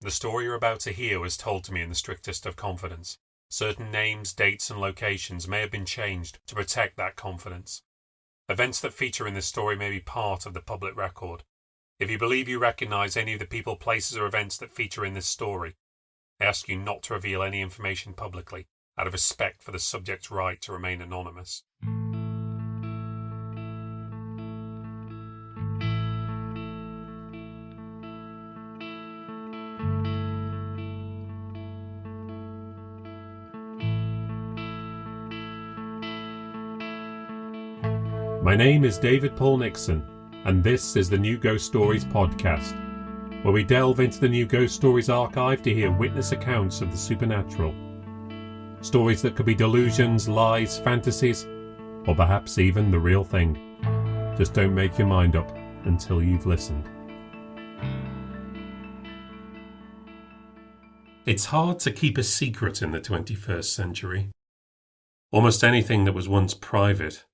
The story you're about to hear was told to me in the strictest of confidence. Certain names, dates, and locations may have been changed to protect that confidence. Events that feature in this story may be part of the public record. If you believe you recognize any of the people, places, or events that feature in this story, I ask you not to reveal any information publicly, out of respect for the subject's right to remain anonymous. My name is David Paul Nixon, and this is the New Ghost Stories podcast, where we delve into the New Ghost Stories archive to hear witness accounts of the supernatural. Stories that could be delusions, lies, fantasies, or perhaps even the real thing. Just don't make your mind up until you've listened. It's hard to keep a secret in the 21st century. Almost anything that was once private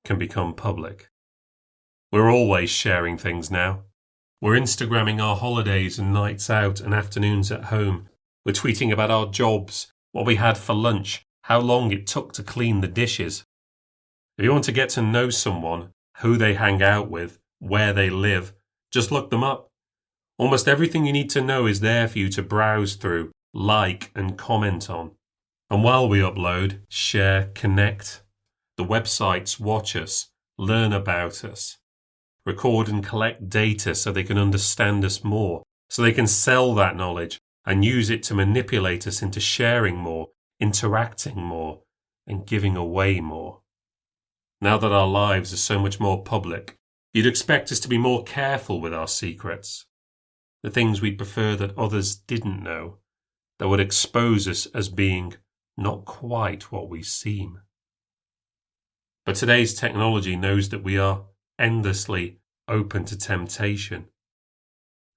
can become public. We're always sharing things now. We're Instagramming our holidays and nights out and afternoons at home. We're tweeting about our jobs, what we had for lunch, how long it took to clean the dishes. If you want to get to know someone, who they hang out with, where they live, just look them up. Almost everything you need to know is there for you to browse through, like and comment on. And while we upload, share, connect, the websites watch us, learn about us, record and collect data so they can understand us more, so they can sell that knowledge and use it to manipulate us into sharing more, interacting more, and giving away more. Now that our lives are so much more public, you'd expect us to be more careful with our secrets, the things we'd prefer that others didn't know, that would expose us as being not quite what we seem. But today's technology knows that we are endlessly open to temptation,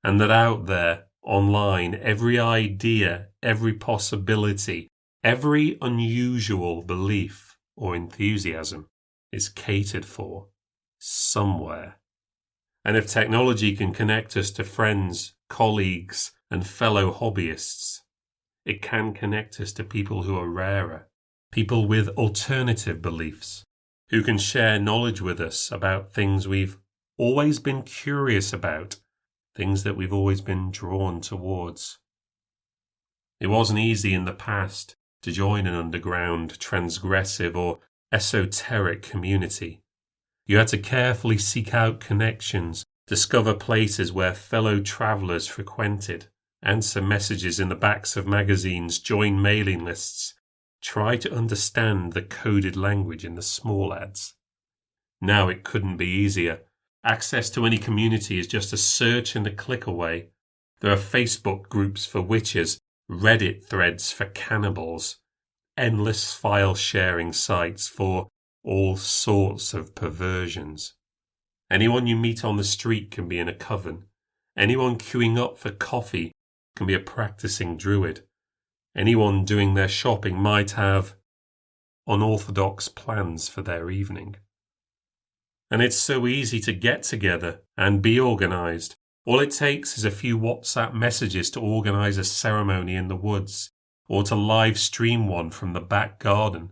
and that out there, online, every idea, every possibility, every unusual belief or enthusiasm is catered for somewhere. And if technology can connect us to friends, colleagues, and fellow hobbyists, it can connect us to people who are rarer, people with alternative beliefs, who can share knowledge with us about things we've always been curious about, things that we've always been drawn towards. It wasn't easy in the past to join an underground, transgressive, or esoteric community. You had to carefully seek out connections, discover places where fellow travellers frequented, answer messages in the backs of magazines, join mailing lists, try to understand the coded language in the small ads. Now it couldn't be easier. Access to any community is just a search and a click away. There are Facebook groups for witches, Reddit threads for cannibals, endless file sharing sites for all sorts of perversions. Anyone you meet on the street can be in a coven. Anyone queuing up for coffee can be a practicing druid. Anyone doing their shopping might have unorthodox plans for their evening. And it's so easy to get together and be organised. All it takes is a few WhatsApp messages to organise a ceremony in the woods, or to live stream one from the back garden.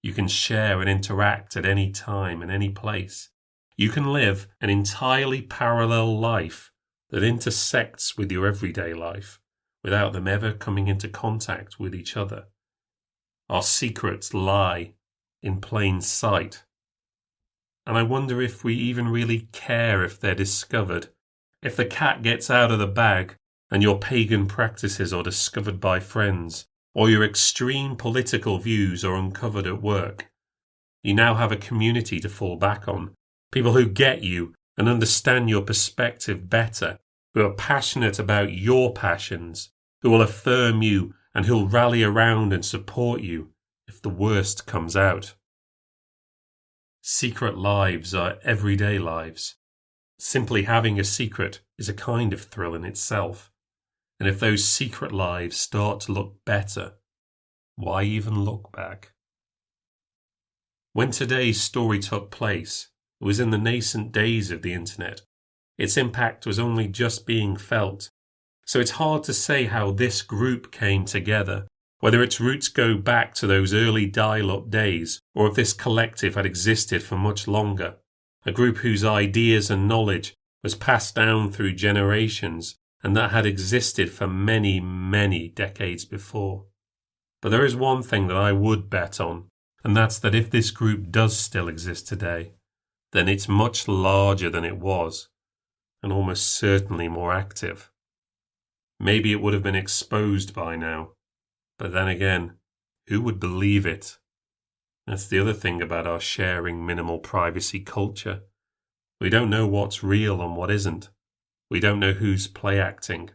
You can share and interact at any time and any place. You can live an entirely parallel life that intersects with your everyday life, without them ever coming into contact with each other. Our secrets lie in plain sight. And I wonder if we even really care if they're discovered. If the cat gets out of the bag and your pagan practices are discovered by friends, or your extreme political views are uncovered at work, you now have a community to fall back on. People who get you and understand your perspective better, who are passionate about your passions, who will affirm you and who'll rally around and support you if the worst comes out. Secret lives are everyday lives. Simply having a secret is a kind of thrill in itself. And if those secret lives start to look better, why even look back? When today's story took place, it was in the nascent days of the internet. Its impact was only just being felt. So it's hard to say how this group came together, whether its roots go back to those early dial-up days, or if this collective had existed for much longer, a group whose ideas and knowledge was passed down through generations and that had existed for many, many decades before. But there is one thing that I would bet on, and that's that if this group does still exist today, then it's much larger than it was, and almost certainly more active. Maybe it would have been exposed by now, but then again, who would believe it? That's the other thing about our sharing minimal privacy culture. We don't know what's real and what isn't. We don't know who's play acting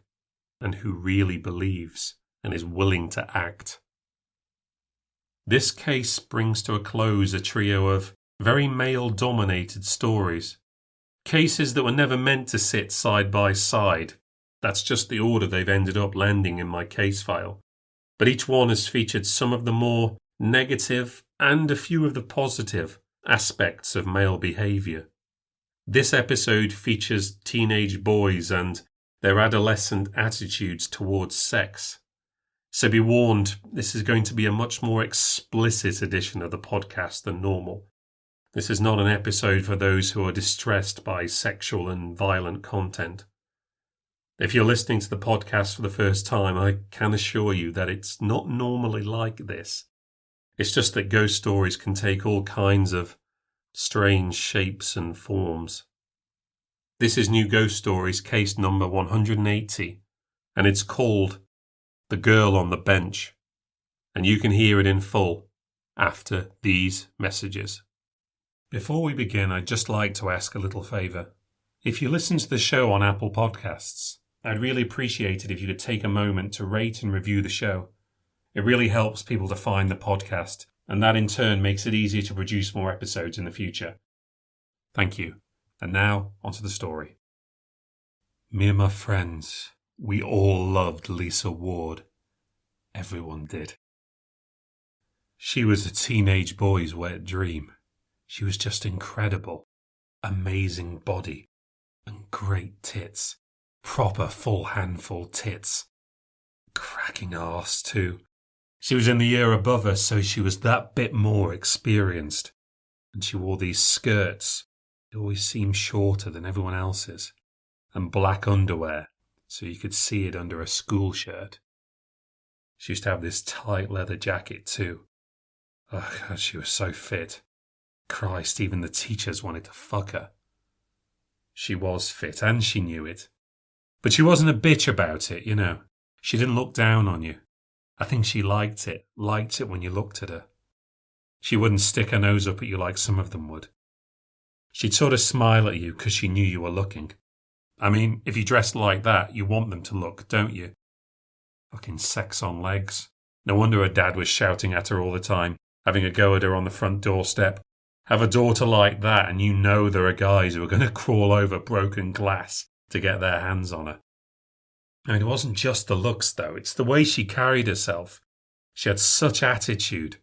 and who really believes and is willing to act. This case brings to a close a trio of very male-dominated stories. Cases that were never meant to sit side by side. That's just the order they've ended up landing in my case file. But each one has featured some of the more negative and a few of the positive aspects of male behaviour. This episode features teenage boys and their adolescent attitudes towards sex. So be warned, this is going to be a much more explicit edition of the podcast than normal. This is not an episode for those who are distressed by sexual and violent content. If you're listening to the podcast for the first time, I can assure you that it's not normally like this. It's just that ghost stories can take all kinds of strange shapes and forms. This is New Ghost Stories, case number 180, and it's called The Girl on the Bench, and you can hear it in full after these messages. Before we begin, I'd just like to ask a little favour. If you listen to the show on Apple Podcasts, I'd really appreciate it if you could take a moment to rate and review the show. It really helps people to find the podcast, and that in turn makes it easier to produce more episodes in the future. Thank you. And now, onto the story. Me and my friends, we all loved Lisa Ward. Everyone did. She was a teenage boy's wet dream. She was just incredible. Amazing body and great tits. Proper full handful tits. Cracking arse too. She was in the year above us, so she was that bit more experienced. And she wore these skirts. They always seemed shorter than everyone else's. And black underwear, so you could see it under a school shirt. She used to have this tight leather jacket too. Oh God, she was so fit. Christ, even the teachers wanted to fuck her. She was fit, and she knew it. But she wasn't a bitch about it, you know. She didn't look down on you. I think she liked it when you looked at her. She wouldn't stick her nose up at you like some of them would. She'd sort of smile at you because she knew you were looking. I mean, if you dressed like that, you want them to look, don't you? Fucking sex on legs. No wonder her dad was shouting at her all the time, having a go at her on the front doorstep. Have a daughter like that and you know there are guys who are going to crawl over broken glass to get their hands on her. I mean, it wasn't just the looks, though. It's the way she carried herself. She had such attitude.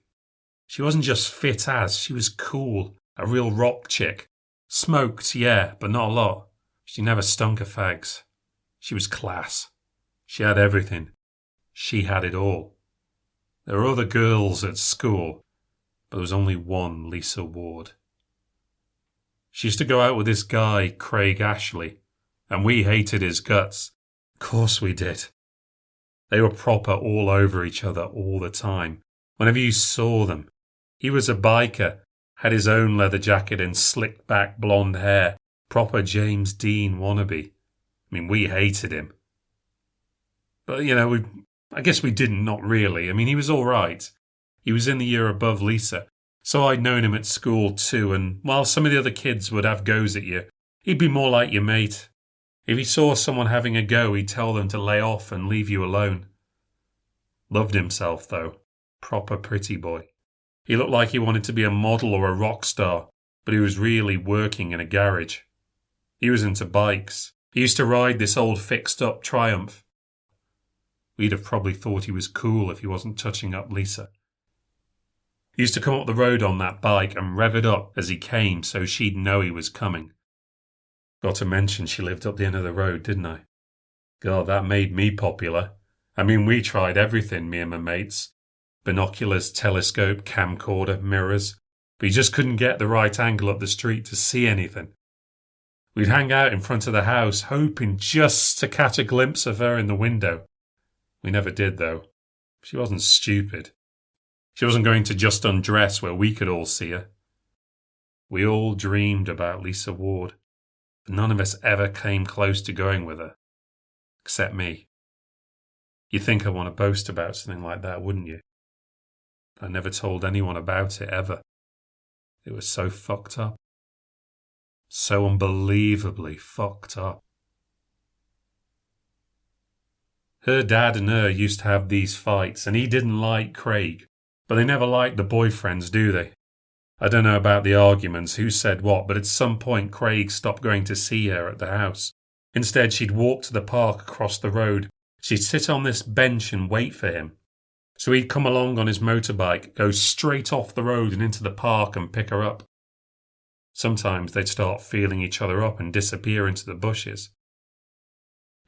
She wasn't just fit as, she was cool. A real rock chick. Smoked, yeah, but not a lot. She never stunk of fags. She was class. She had everything. She had it all. There were other girls at school, but there was only one Lisa Ward. She used to go out with this guy, Craig Ashley, and we hated his guts. Of course we did. They were proper all over each other all the time. Whenever you saw them, he was a biker, had his own leather jacket and slicked back blonde hair, proper James Dean wannabe. I mean, we hated him. But, you know, I guess we didn't, not really. I mean, he was all right. He was in the year above Lisa, so I'd known him at school too, and while some of the other kids would have goes at you, he'd be more like your mate. If he saw someone having a go, he'd tell them to lay off and leave you alone. Loved himself, though. Proper pretty boy. He looked like he wanted to be a model or a rock star, but he was really working in a garage. He was into bikes. He used to ride this old fixed-up Triumph. We'd have probably thought he was cool if he wasn't touching up Lisa. He used to come up the road on that bike and rev it up as he came so she'd know he was coming. Got to mention she lived up the end of the road, didn't I? God, that made me popular. I mean, we tried everything, me and my mates. Binoculars, telescope, camcorder, mirrors. But you just couldn't get the right angle up the street to see anything. We'd hang out in front of the house, hoping just to catch a glimpse of her in the window. We never did, though. She wasn't stupid. She wasn't going to just undress where we could all see her. We all dreamed about Lisa Ward, but none of us ever came close to going with her. Except me. You'd think I'd want to boast about something like that, wouldn't you? I never told anyone about it, ever. It was so fucked up. So unbelievably fucked up. Her dad and her used to have these fights, and he didn't like Craig, but they never liked the boyfriends, do they? I don't know about the arguments, who said what, but at some point Craig stopped going to see her at the house. Instead, she'd walk to the park across the road. She'd sit on this bench and wait for him. So he'd come along on his motorbike, go straight off the road and into the park and pick her up. Sometimes they'd start feeling each other up and disappear into the bushes.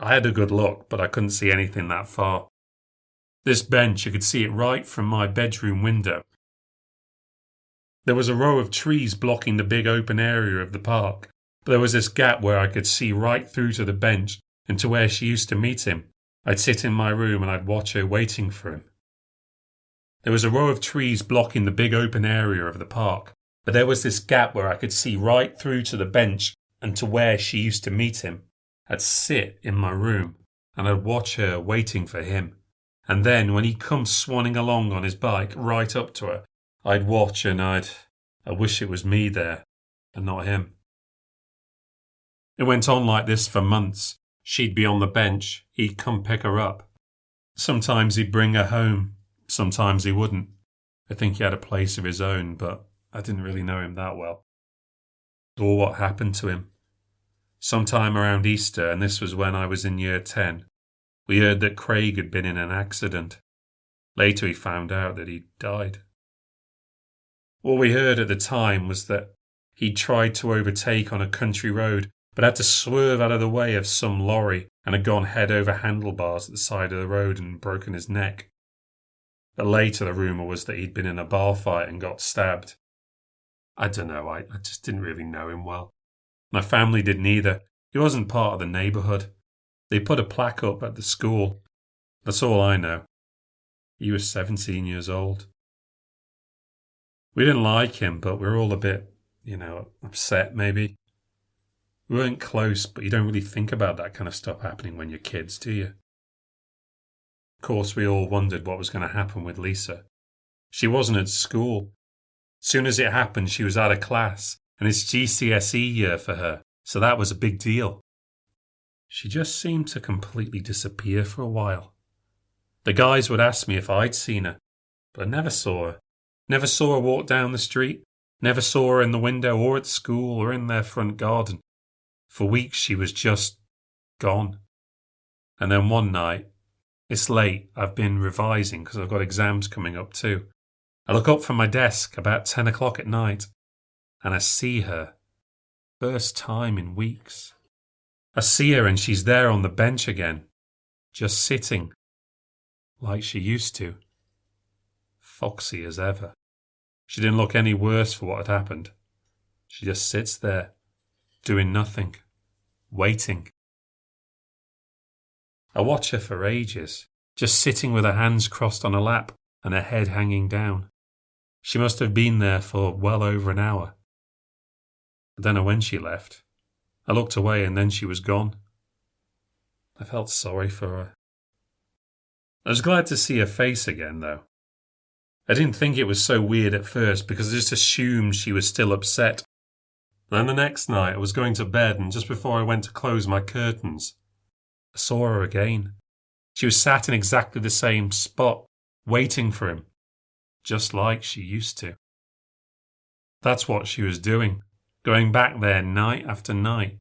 I had a good look, but I couldn't see anything that far. This bench, you could see it right from my bedroom window. There was a row of trees blocking the big open area of the park, but there was this gap where I could see right through to the bench and to where she used to meet him. I'd sit in my room and I'd watch her waiting for him. There was a row of trees blocking the big open area of the park, but there was this gap where I could see right through to the bench and to where she used to meet him. I'd sit in my room and I'd watch her waiting for him. And then when he'd come swanning along on his bike right up to her, I'd watch and I wish it was me there and not him. It went on like this for months. She'd be on the bench, he'd come pick her up. Sometimes he'd bring her home, sometimes he wouldn't. I think he had a place of his own, but I didn't really know him that well. Or what happened to him. Sometime around Easter, and this was when I was in year 10, we heard that Craig had been in an accident. Later he found out that he'd died. All we heard at the time was that he'd tried to overtake on a country road, but had to swerve out of the way of some lorry and had gone head over handlebars at the side of the road and broken his neck. But later the rumour was that he'd been in a bar fight and got stabbed. I don't know, I just didn't really know him well. My family didn't either. He wasn't part of the neighbourhood. They put a plaque up at the school. That's all I know. He was 17 years old. We didn't like him, but we were all a bit, upset maybe. We weren't close, but you don't really think about that kind of stuff happening when you're kids, do you? Of course, we all wondered what was going to happen with Lisa. She wasn't at school. As soon as it happened, she was out of class, and it's GCSE year for her, so that was a big deal. She just seemed to completely disappear for a while. The guys would ask me if I'd seen her, but I never saw her. Never saw her walk down the street. Never saw her in the window or at school or in their front garden. For weeks she was just gone. And then one night, it's late, I've been revising because I've got exams coming up too. I look up from my desk about 10 o'clock at night and I see her. First time in weeks. I see her and she's there on the bench again, just sitting like she used to. Foxy as ever. She didn't look any worse for what had happened. She just sits there, doing nothing, waiting. I watch her for ages, just sitting with her hands crossed on her lap and her head hanging down. She must have been there for well over an hour. I don't know when she left. I looked away and then she was gone. I felt sorry for her. I was glad to see her face again, though. I didn't think it was so weird at first because I just assumed she was still upset. Then the next night I was going to bed and just before I went to close my curtains, I saw her again. She was sat in exactly the same spot, waiting for him, just like she used to. That's what she was doing, going back there night after night,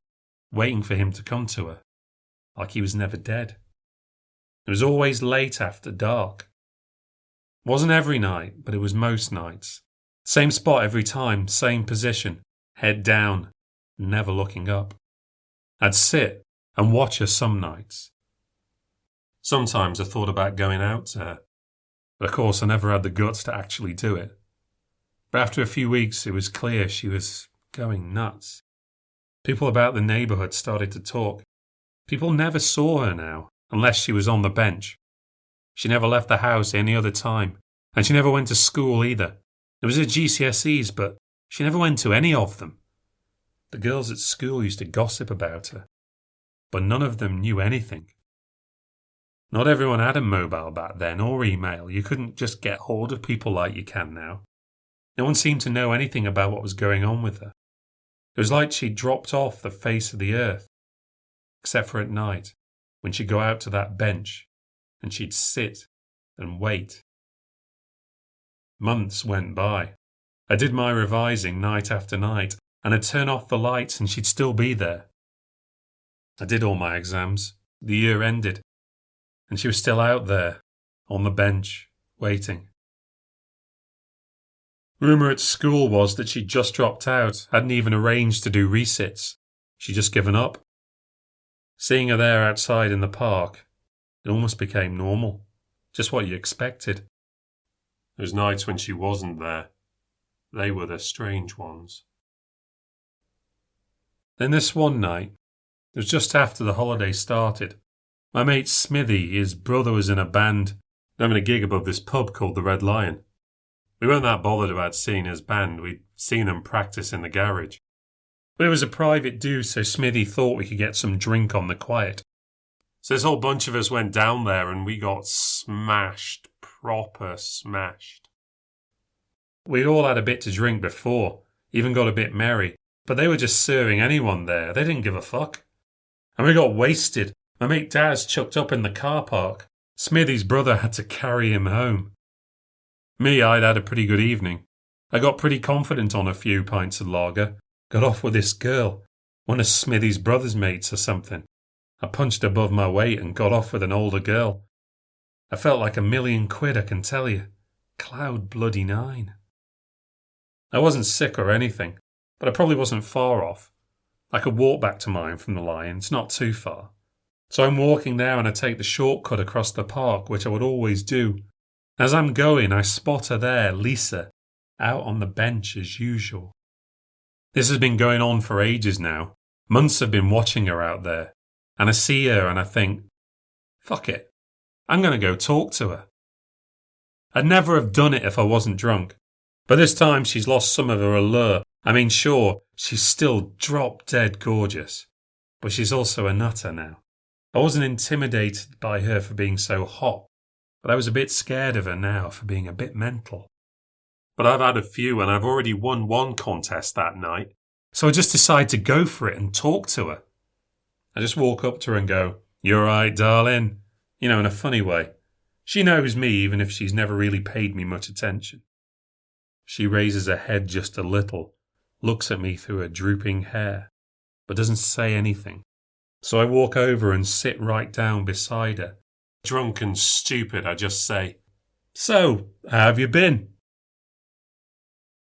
waiting for him to come to her, like he was never dead. It was always late after dark. It wasn't every night, but it was most nights. Same spot every time, same position, head down, never looking up. I'd sit and watch her some nights, Sometimes I thought about going out to her, but of course I never had the guts to actually do it. But after a few weeks, it was clear she was going nuts. People about the neighbourhood started to talk. People never saw her now, unless she was on the bench. She never left the house any other time, and she never went to school either. It was her GCSEs, but she never went to any of them. The girls at school used to gossip about her, but none of them knew anything. Not everyone had a mobile back then or email. You couldn't just get hold of people like you can now. No one seemed to know anything about what was going on with her. It was like she'd dropped off the face of the earth, except for at night, when she'd go out to that bench and she'd sit and wait. Months went by. I did my revising night after night, and I'd turn off the lights and she'd still be there. I did all my exams. The year ended, and she was still out there, on the bench, waiting. Rumour at school was that she'd just dropped out, hadn't even arranged to do resits. She'd just given up. Seeing her there outside in the park, it almost became normal, just what you expected. Those nights when she wasn't there, they were the strange ones. Then this one night, it was just after the holiday started. My mate Smithy, his brother, was in a band, having a gig above this pub called the Red Lion. We weren't that bothered about seeing his band. We'd seen them practice in the garage. But it was a private do, so Smithy thought we could get some drink on the quiet. So this whole bunch of us went down there and we got smashed, proper smashed. We'd all had a bit to drink before, even got a bit merry, but they were just serving anyone there. They didn't give a fuck. And we got wasted. My mate Daz chucked up in the car park. Smithy's brother had to carry him home. Me, I'd had a pretty good evening. I got pretty confident on a few pints of lager. Got off with this girl, one of Smithy's brother's mates or something. I punched above my weight and got off with an older girl. I felt like £1,000,000, I can tell you. Cloud bloody 9. I wasn't sick or anything, but I probably wasn't far off. I could walk back to mine from the Lion, it's not too far. So I'm walking there and I take the shortcut across the park, which I would always do. As I'm going, I spot her there, Lisa, out on the bench as usual. This has been going on for ages now. Months have been watching her out there. And I see her and I think, fuck it, I'm going to go talk to her. I'd never have done it if I wasn't drunk. But this time she's lost some of her allure. I mean, sure, she's still drop-dead gorgeous. But she's also a nutter now. I wasn't intimidated by her for being so hot, but I was a bit scared of her now for being a bit mental. But I've had a few and I've already won one contest that night, so I just decide to go for it and talk to her. I just walk up to her and go, "You alright, darling?" You know, in a funny way. She knows me even if she's never really paid me much attention. She raises her head just a little, looks at me through her drooping hair, but doesn't say anything. So I walk over and sit right down beside her. Drunk and stupid, I just say, "So, how have you been?"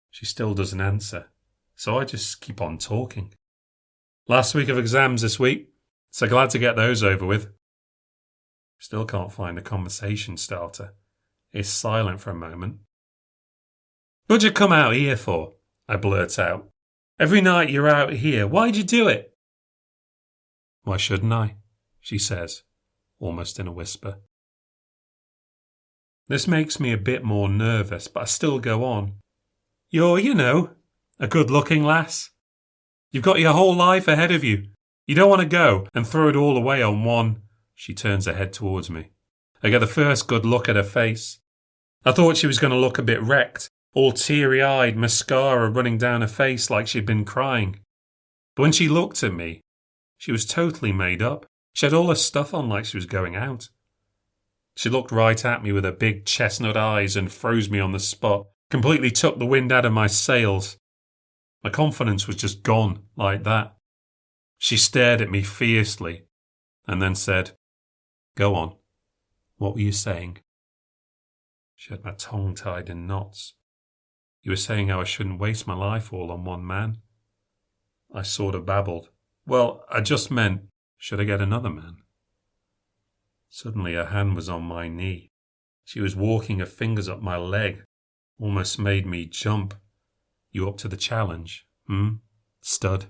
She still doesn't answer, so I just keep on talking. "Last week of exams this week, so glad to get those over with." Still can't find a conversation starter. It's silent for a moment. "What'd you come out here for?" I blurt out. "Every night you're out here, why'd you do it?" "Why shouldn't I?" she says, almost in a whisper. This makes me a bit more nervous, but I still go on. "You're, you know, a good-looking lass. You've got your whole life ahead of you. You don't want to go and throw it all away on one." She turns her head towards me. I get the first good look at her face. I thought she was going to look a bit wrecked, all teary-eyed, mascara running down her face like she'd been crying. But when she looked at me, she was totally made up. She had all her stuff on like she was going out. She looked right at me with her big chestnut eyes and froze me on the spot, completely took the wind out of my sails. My confidence was just gone like that. She stared at me fiercely and then said, "Go on. What were you saying?" She had my tongue tied in knots. "You were saying how I shouldn't waste my life all on one man." I sort of babbled. "Well, I just meant, should I get another man?" Suddenly her hand was on my knee. She was walking her fingers up my leg. Almost made me jump. You up to the challenge? Stud.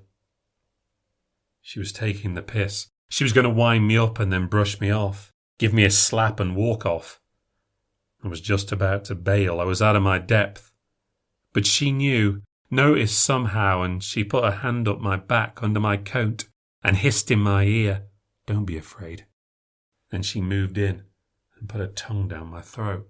She was taking the piss. She was going to wind me up and then brush me off. Give me a slap and walk off. I was just about to bail. I was out of my depth. But she knew, noticed somehow, and she put her hand up my back under my coat and hissed in my ear, "Don't be afraid." Then she moved in and put her tongue down my throat.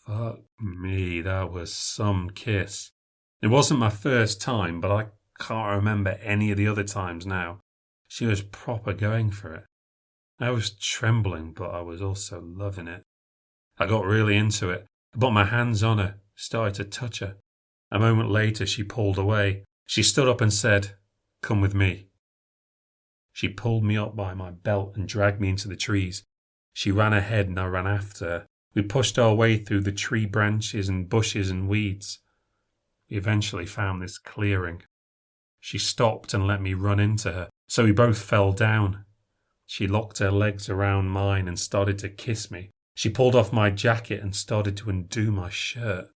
Fuck me, that was some kiss. It wasn't my first time, but I can't remember any of the other times now. She was proper going for it. I was trembling, but I was also loving it. I got really into it. I put my hands on her, started to touch her. A moment later, she pulled away. She stood up and said, "Come with me." She pulled me up by my belt and dragged me into the trees. She ran ahead and I ran after her. We pushed our way through the tree branches and bushes and weeds. We eventually found this clearing. She stopped and let me run into her, so we both fell down. She locked her legs around mine and started to kiss me. She pulled off my jacket and started to undo my shirt.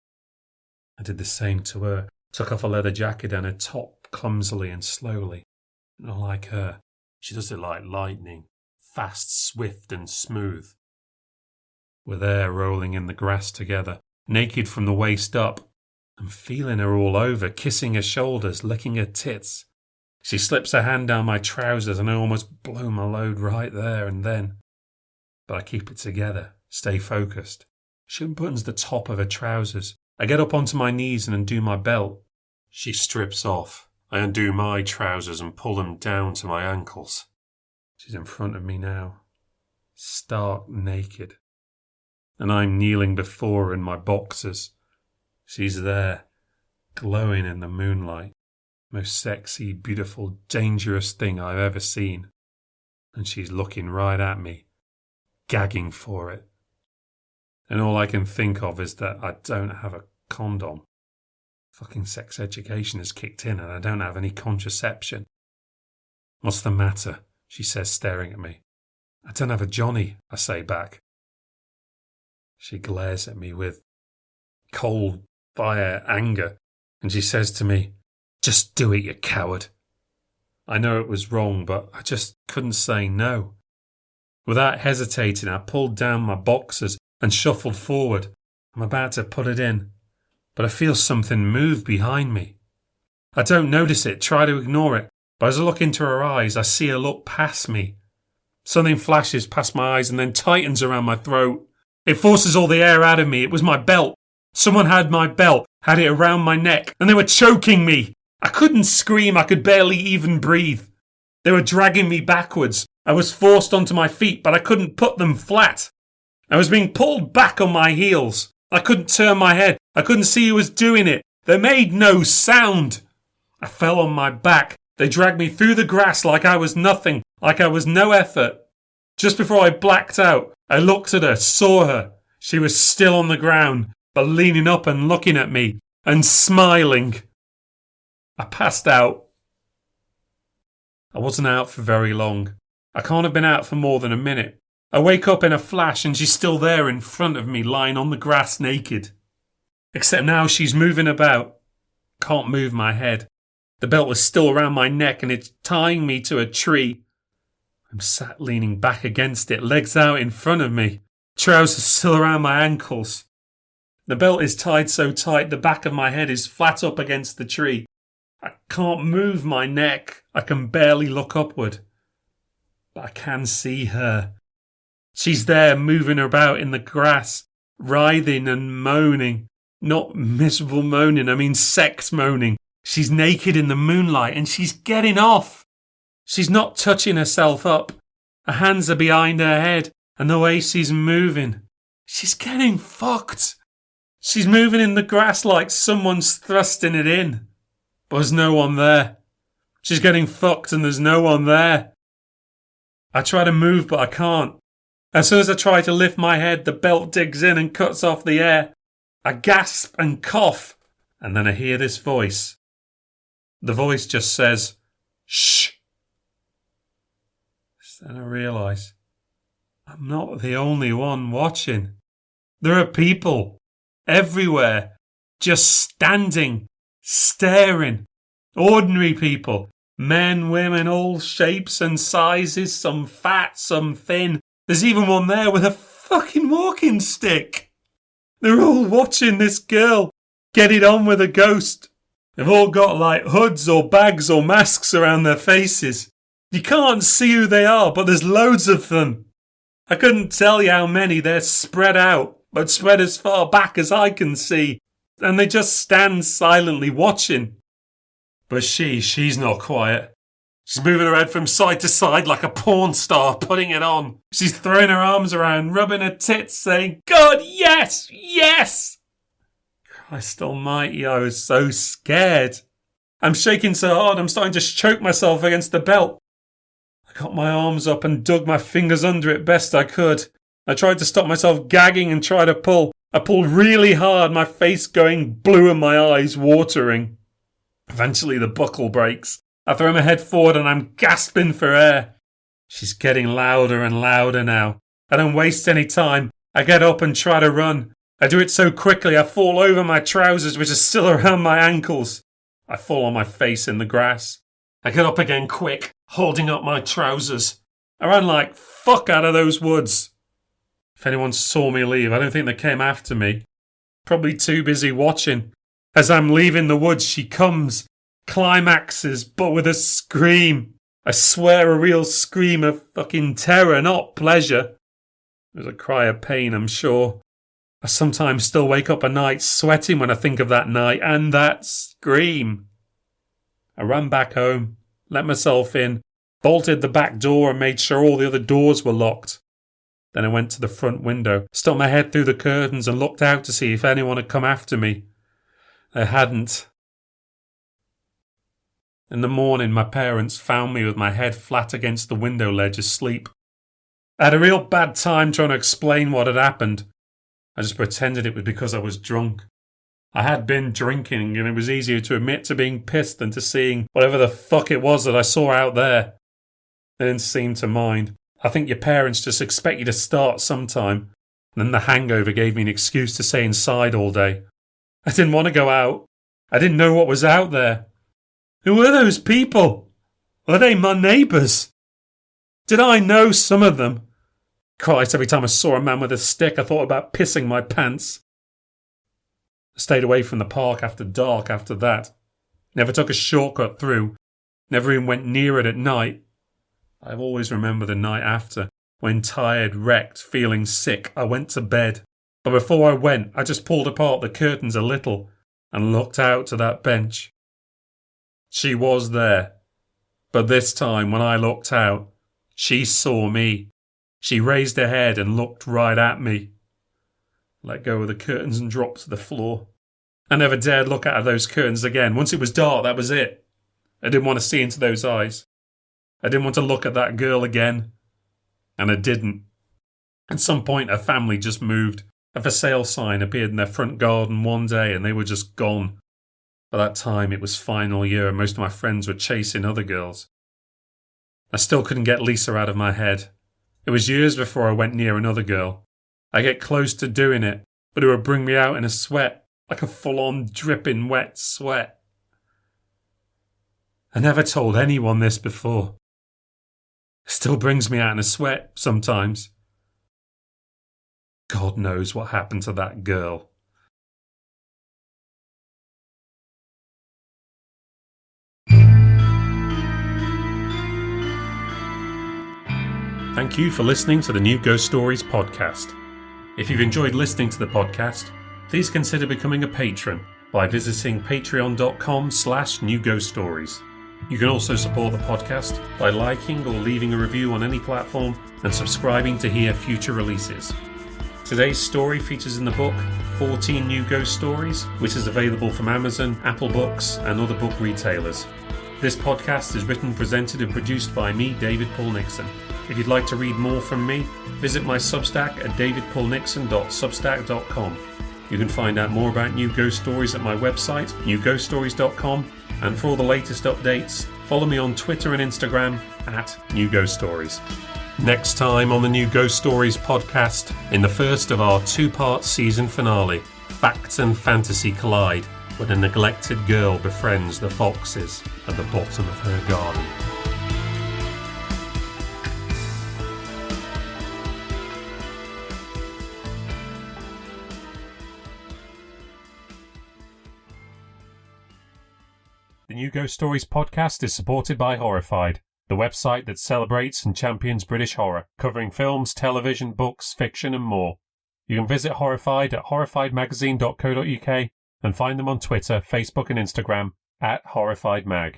I did the same to her, took off a leather jacket and a top clumsily and slowly. Not like her. She does it like lightning, fast, swift and smooth. We're there rolling in the grass together, naked from the waist up. I'm feeling her all over, kissing her shoulders, licking her tits. She slips her hand down my trousers and I almost blow my load right there and then. But I keep it together, stay focused. She unbuttons the top of her trousers. I get up onto my knees and undo my belt. She strips off. I undo my trousers and pull them down to my ankles. She's in front of me now, stark naked. And I'm kneeling before her in my boxers. She's there, glowing in the moonlight. Most sexy, beautiful, dangerous thing I've ever seen. And she's looking right at me, gagging for it. And all I can think of is that I don't have a condom. Fucking sex education has kicked in and I don't have any contraception. "What's the matter?" she says, staring at me. "I don't have a Johnny," I say back. She glares at me with cold fire anger and she says to me, "Just do it, you coward." I know it was wrong, but I just couldn't say no. Without hesitating, I pulled down my boxers and shuffled forward. I'm about to put it in, but I feel something move behind me. I don't notice it, try to ignore it, but as I look into her eyes, I see her look past me. Something flashes past my eyes and then tightens around my throat. It forces all the air out of me. It was my belt. Someone had my belt, had it around my neck, and they were choking me. I couldn't scream, I could barely even breathe. They were dragging me backwards. I was forced onto my feet, but I couldn't put them flat. I was being pulled back on my heels. I couldn't turn my head. I couldn't see who was doing it. They made no sound. I fell on my back. They dragged me through the grass like I was nothing, like I was no effort. Just before I blacked out, I looked at her, saw her. She was still on the ground, but leaning up and looking at me and smiling. I passed out. I wasn't out for very long. I can't have been out for more than a minute. I wake up in a flash and she's still there in front of me, lying on the grass naked. Except now she's moving about. Can't move my head. The belt is still around my neck and it's tying me to a tree. I'm sat leaning back against it, legs out in front of me. Trousers still around my ankles. The belt is tied so tight the back of my head is flat up against the tree. I can't move my neck. I can barely look upward. But I can see her. She's there moving about in the grass, writhing and moaning. Not miserable moaning, I mean sex moaning. She's naked in the moonlight and she's getting off. She's not touching herself up. Her hands are behind her head and the way she's moving. She's getting fucked. She's moving in the grass like someone's thrusting it in. But there's no one there. She's getting fucked and there's no one there. I try to move but I can't. As soon as I try to lift my head, the belt digs in and cuts off the air. I gasp and cough, and then I hear this voice. The voice just says, "Shh." Then I realise I'm not the only one watching. There are people everywhere, just standing, staring. Ordinary people, men, women, all shapes and sizes, some fat, some thin. There's even one there with a fucking walking stick. They're all watching this girl get it on with a ghost. They've all got like hoods or bags or masks around their faces. You can't see who they are, but there's loads of them. I couldn't tell you how many. They're spread out, but spread as far back as I can see. And they just stand silently watching. But she's not quiet. She's moving her head from side to side like a porn star, putting it on. She's throwing her arms around, rubbing her tits, saying, God, yes, yes! Christ almighty, I was so scared. I'm shaking so hard I'm starting to choke myself against the belt. I got my arms up and dug my fingers under it best I could. I tried to stop myself gagging and try to pull. I pulled really hard, my face going blue and my eyes watering. Eventually the buckle breaks. I throw my head forward and I'm gasping for air. She's getting louder and louder now. I don't waste any time. I get up and try to run. I do it so quickly I fall over my trousers, which are still around my ankles. I fall on my face in the grass. I get up again quick, holding up my trousers. I ran like fuck out of those woods. If anyone saw me leave, I don't think they came after me. Probably too busy watching. As I'm leaving the woods, she comes, climaxes, but with a scream. I swear a real scream of fucking terror, not pleasure. It was a cry of pain, I'm sure. I sometimes still wake up at night sweating when I think of that night and that scream. I ran back home, let myself in, bolted the back door and made sure all the other doors were locked. Then I went to the front window, stuck my head through the curtains and looked out to see if anyone had come after me. They hadn't. In the morning, my parents found me with my head flat against the window ledge asleep. I had a real bad time trying to explain what had happened. I just pretended it was because I was drunk. I had been drinking and it was easier to admit to being pissed than to seeing whatever the fuck it was that I saw out there. They didn't seem to mind. I think your parents just expect you to start sometime. And then the hangover gave me an excuse to stay inside all day. I didn't want to go out. I didn't know what was out there. Who were those people? Were they my neighbours? Did I know some of them? Christ, every time I saw a man with a stick, I thought about pissing my pants. I stayed away from the park after dark after that. Never took a shortcut through. Never even went near it at night. I've always remembered the night after, when tired, wrecked, feeling sick, I went to bed. But before I went, I just pulled apart the curtains a little and looked out to that bench. She was there. But this time, when I looked out, she saw me. She raised her head and looked right at me. Let go of the curtains and dropped to the floor. I never dared look out of those curtains again. Once it was dark, that was it. I didn't want to see into those eyes. I didn't want to look at that girl again. And I didn't. At some point, her family just moved. A for sale sign appeared in their front garden one day and they were just gone. By that time, it was final year and most of my friends were chasing other girls. I still couldn't get Lisa out of my head. It was years before I went near another girl. I get close to doing it, but it would bring me out in a sweat, like a full-on dripping wet sweat. I never told anyone this before. It still brings me out in a sweat sometimes. God knows what happened to that girl. Thank you for listening to the New Ghost Stories podcast. If you've enjoyed listening to the podcast, please consider becoming a patron by visiting patreon.com/newghoststories. You can also support the podcast by liking or leaving a review on any platform and subscribing to hear future releases. Today's story features in the book 14 New Ghost Stories, which is available from Amazon, Apple Books, and other book retailers. This podcast is written, presented, and produced by me, David Paul Nixon. If you'd like to read more from me, visit my Substack at davidpaulnixon.substack.com. You can find out more about New Ghost Stories at my website, newghoststories.com, and for all the latest updates, follow me on Twitter and Instagram at New Ghost Stories. Next time on the new Ghost Stories podcast, in the first of our two-part season finale, facts and fantasy collide when a neglected girl befriends the foxes at the bottom of her garden. The new Ghost Stories podcast is supported by Horrified, the website that celebrates and champions British horror, covering films, television, books, fiction and more. You can visit Horrified at horrifiedmagazine.co.uk and find them on Twitter, Facebook and Instagram at HorrifiedMag.